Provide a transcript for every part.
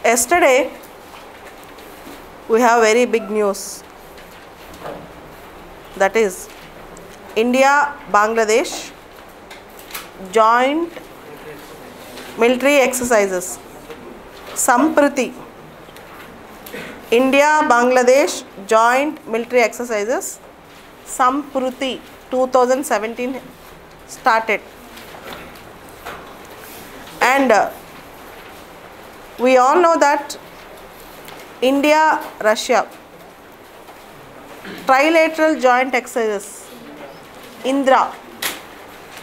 Yesterday, we have very big news. That is, India-Bangladesh joint military exercises. Sampriti. India-Bangladesh joint military exercises. Sampriti 2017 started. And we all know that India-Russia trilateral joint exercises, Indra,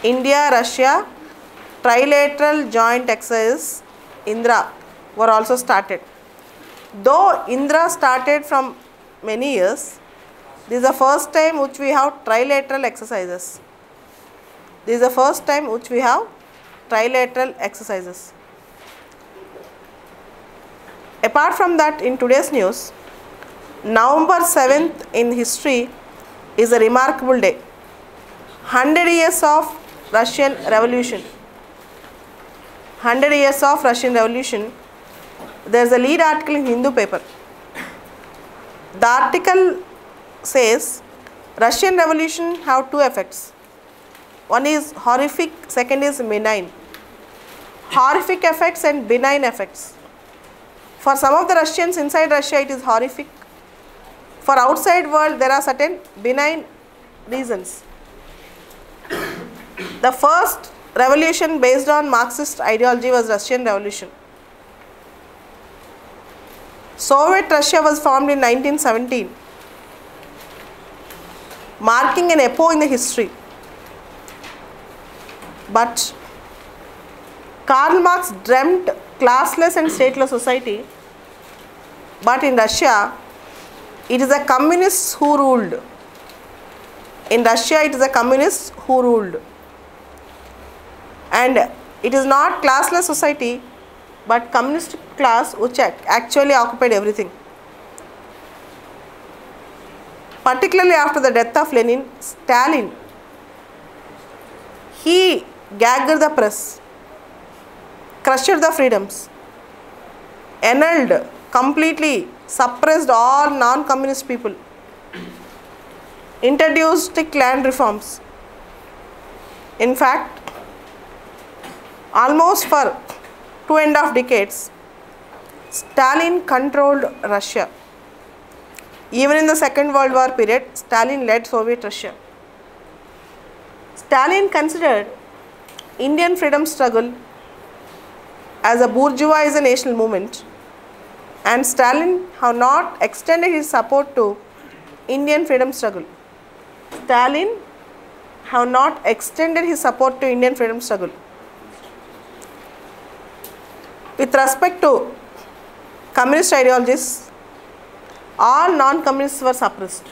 India-Russia trilateral joint exercises, Indra, were also started. Though Indra started from many years, this is the first time which we have trilateral exercises. This is the first time which we have trilateral exercises. Apart from that, in today's news, November 7th in history is a remarkable day. 100 years of Russian Revolution. 100 years of Russian Revolution. There is a lead article in Hindu paper. The article says Russian Revolution have two effects. One is horrific, second is benign. Horrific effects and benign effects. For some of the Russians inside Russia it is horrific. For outside world there are certain benign reasons. The first revolution based on Marxist ideology was Russian Revolution. Soviet Russia was formed in 1917, marking an epoch in the history. But Karl Marx dreamt classless and stateless society, but in Russia it is the communists who ruled. In Russia it is the communists who ruled. And it is not classless society, but communist class which actually occupied everything. Particularly after the death of Lenin, Stalin, he gagged the press, crushed the freedoms, annulled, completely suppressed all non-communist people, introduced strict land reforms. In fact, almost for 2.5 decades, Stalin controlled Russia. Even in the Second World War period, Stalin led Soviet Russia. Stalin considered Indian freedom struggle as a bourgeois national movement, and Stalin have not extended his support to Indian freedom struggle. Stalin have not extended his support to Indian freedom struggle. With respect to communist ideologies, all non-communists were suppressed.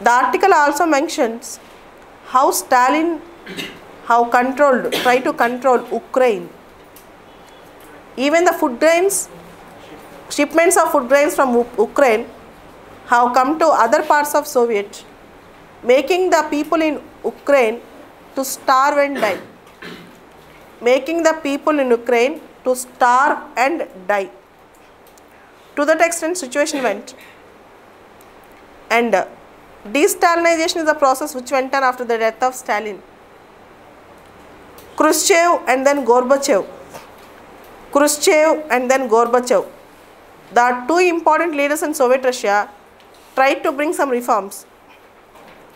The article also mentions how Stalin tried to control Ukraine. Even the food grains, shipments of food grains from Ukraine have come to other parts of Soviet, making the people in Ukraine to starve and die. Making the people in Ukraine to starve and die. To that extent situation went. And de-Stalinization is a process which went on after the death of Stalin. Khrushchev and then Gorbachev. Khrushchev and then Gorbachev, the two important leaders in Soviet Russia, tried to bring some reforms.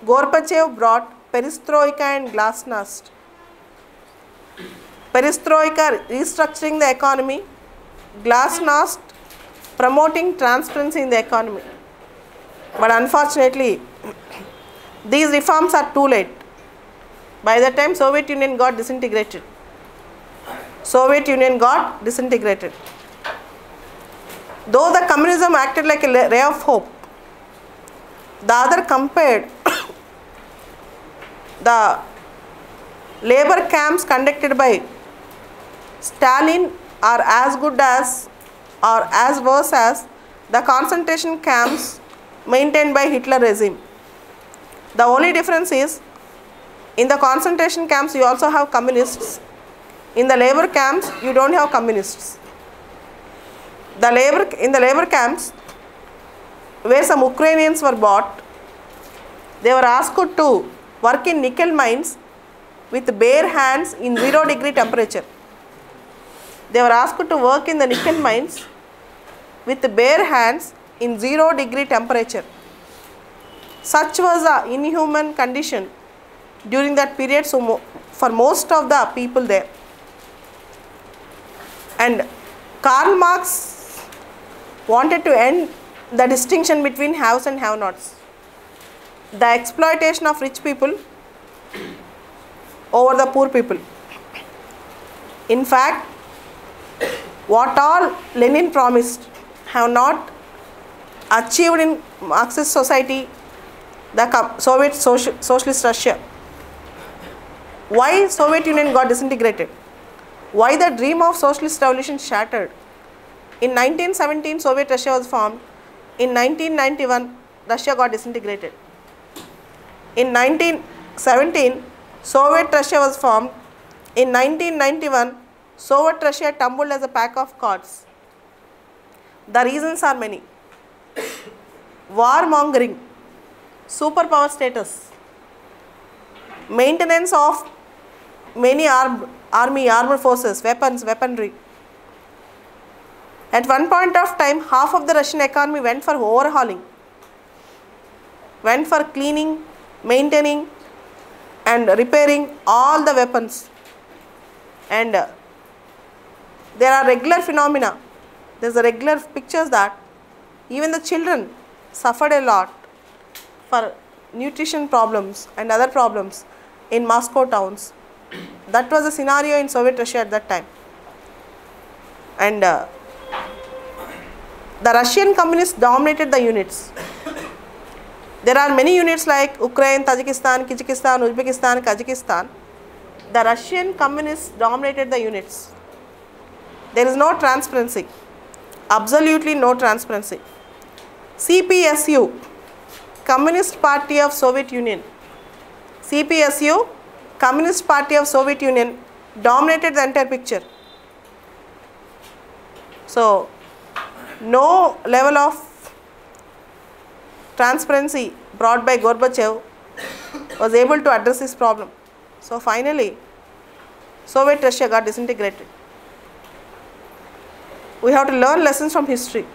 Gorbachev brought perestroika and glasnost. Perestroika restructuring the economy, glasnost promoting transparency in the economy. But unfortunately, these reforms are too late. By the time Soviet Union got disintegrated. Soviet Union got disintegrated. Though the communism acted like a ray of hope, the other compared the labor camps conducted by Stalin are as good as or as worse as the concentration camps maintained by Hitler regime. The only difference is in the concentration camps you also have communists, In the labor camps, you don't have communists. In the labor camps, where some Ukrainians were bought, they were asked to work in nickel mines with bare hands in 0-degree temperature. They were asked to work in the nickel mines with bare hands in 0-degree temperature. Such was the inhuman condition during that period for most of the people there. And Karl Marx wanted to end the distinction between haves and have-nots. The exploitation of rich people over the poor people. In fact, what all Lenin promised have not achieved in Marxist society, the Soviet Socialist Russia. Why Soviet Union got disintegrated? Why the dream of socialist revolution shattered? In 1917, Soviet Russia was formed. In 1991, Russia got disintegrated. In 1917, Soviet Russia was formed. In 1991, Soviet Russia tumbled as a pack of cards. The reasons are many. Warmongering, superpower status, maintenance of many armed forces, weaponry. At one point of time, half of the Russian economy went for overhauling, went for cleaning, maintaining and repairing all the weapons. And there are regular phenomena. There is a regular pictures that even the children suffered a lot for nutrition problems and other problems in Moscow towns. That was the scenario in Soviet Russia at that time. And the Russian communists dominated the units. There are many units like Ukraine, Tajikistan, Kyrgyzstan, Uzbekistan, Kazakhstan. The Russian communists dominated the units. There is no transparency, absolutely no transparency. CPSU, Communist Party of Soviet Union. CPSU, Communist Party of Soviet Union, dominated the entire picture. So, no level of transparency brought by Gorbachev was able to address this problem. So, finally, Soviet Russia got disintegrated. We have to learn lessons from history.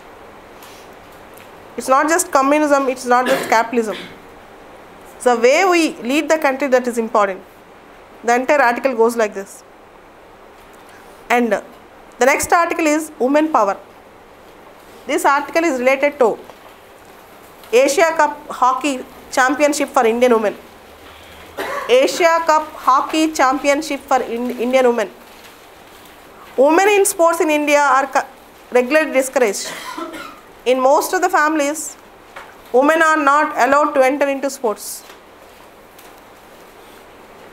It's not just communism, it's not just capitalism. It's the way we lead the country that is important. The entire article goes like this. And the next article is women power. This article is related to Asia Cup Hockey Championship for Indian women. Asia Cup Hockey Championship for Indian women. Women in sports in India are regularly discouraged. In most of the families, women are not allowed to enter into sports.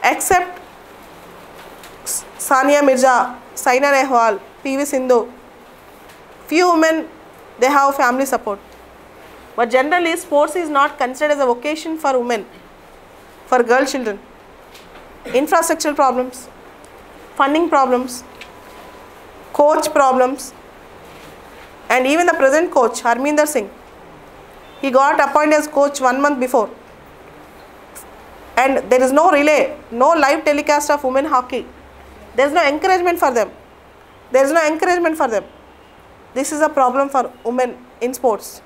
Except Sania Mirza, Saina Nehwal, PV Sindhu. Few women, they have family support. But generally, sports is not considered as a vocation for women, for girl children. Infrastructural problems, funding problems, coach problems, and even the present coach, Harminder Singh, he got appointed as coach 1 month before. And there is no relay, no live telecast of women hockey. There is no encouragement for them. There is no encouragement for them. This is a problem for women in sports.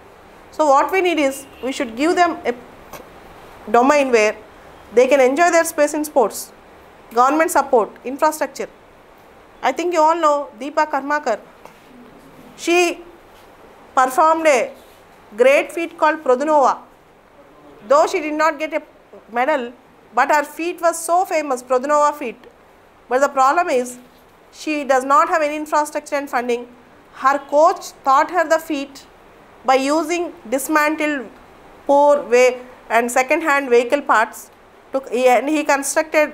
So what we need is, we should give them a domain where they can enjoy their space in sports. Government support, infrastructure. I think you all know Deepa Karmakar. She performed a great feat called Produnova. Though she did not get a medal, but her feat was so famous, Produnova feat. But the problem is, she does not have any infrastructure and funding. Her coach taught her the feat by using dismantled, poor and second-hand vehicle parts. And he constructed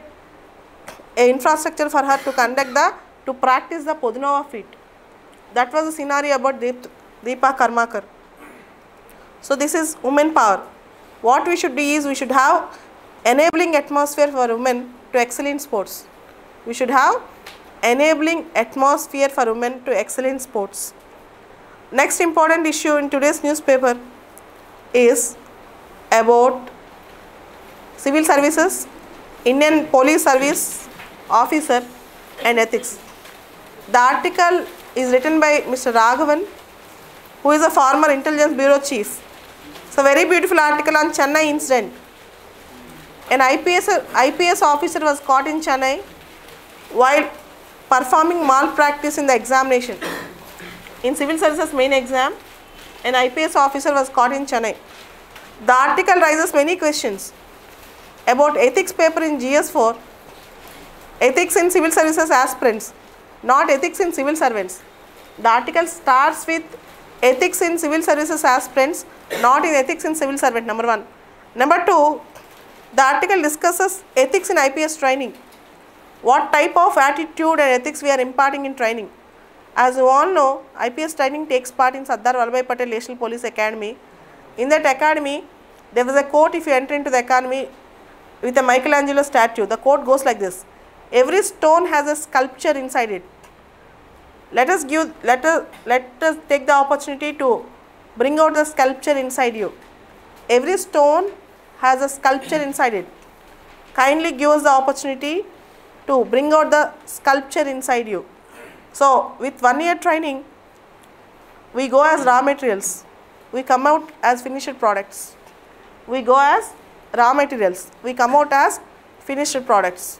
an infrastructure for her to practice the Produnova feat. That was the scenario about Deepa Karmakar. So this is women power. What we should do is, we should have enabling atmosphere for women to excel in sports. We should have enabling atmosphere for women to excel in sports. Next important issue in today's newspaper is about civil services, Indian police service officer and ethics. The article is written by Mr. Raghavan, who is a former intelligence bureau chief. It's a very beautiful article on Chennai incident. An IPS officer was caught in Chennai while performing malpractice in the examination. In civil services main exam, an IPS officer was caught in Chennai. The article raises many questions about ethics paper in GS4, ethics in civil services aspirants, not ethics in civil servants. The article starts with ethics in civil services aspirants, not in ethics in civil servant, number 1. Number 2, the article discusses ethics in IPS training. What type of attitude and ethics we are imparting in training. As you all know, IPS training takes part in Sardar Vallabhbhai Patel National Police Academy. In that academy, there was a quote if you enter into the academy with a Michelangelo statue. The quote goes like this: every stone has a sculpture inside it. Let us take the opportunity to bring out the sculpture inside you. Every stone has a sculpture inside it. Kindly give us the opportunity to bring out the sculpture inside you. So, with 1 year training, we go as raw materials. We come out as finished products. We go as raw materials. We come out as finished products.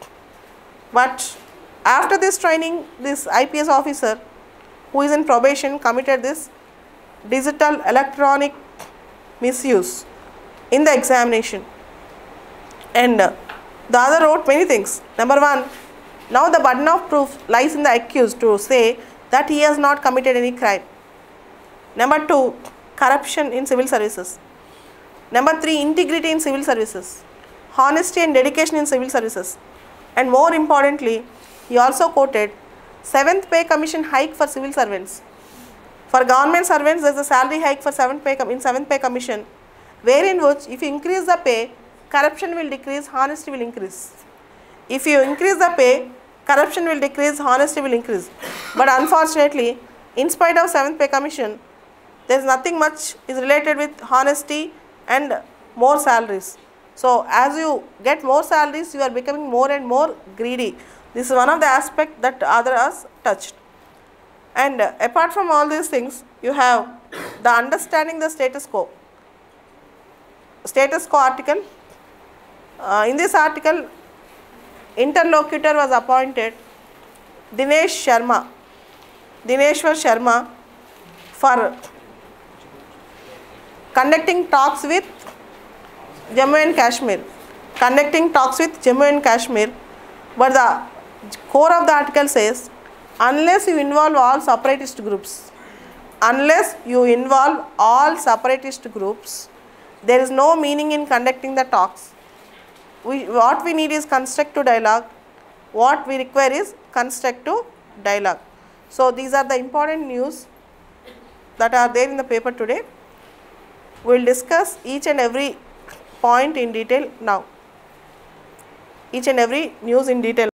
But after this training, this IPS officer who is in probation committed this digital electronic misuse in the examination. And the other wrote many things. Number 1, now the burden of proof lies in the accused to say that he has not committed any crime. Number 2, corruption in civil services. Number 3, integrity in civil services, honesty and dedication in civil services. And more importantly, he also quoted 7th pay commission hike for civil servants. For government servants, there is a salary hike for 7th pay commission, wherein which if you increase the pay, corruption will decrease, honesty will increase. If you increase the pay, corruption will decrease, honesty will increase. But unfortunately, in spite of 7th pay commission, there is nothing much is related with honesty and more salaries. So, as you get more salaries, you are becoming more and more greedy. This is one of the aspects that others touched. And apart from all these things, you have the understanding the status quo. Status quo article. In this article, interlocutor was appointed Dineshwar Sharma for conducting talks with Jammu and Kashmir. But the core of the article says, unless you involve all separatist groups, there is no meaning in conducting the talks. What we need is constructive dialogue. What we require is constructive dialogue. So, these are the important news that are there in the paper today. We will discuss each and every point in detail now. Each and every news in detail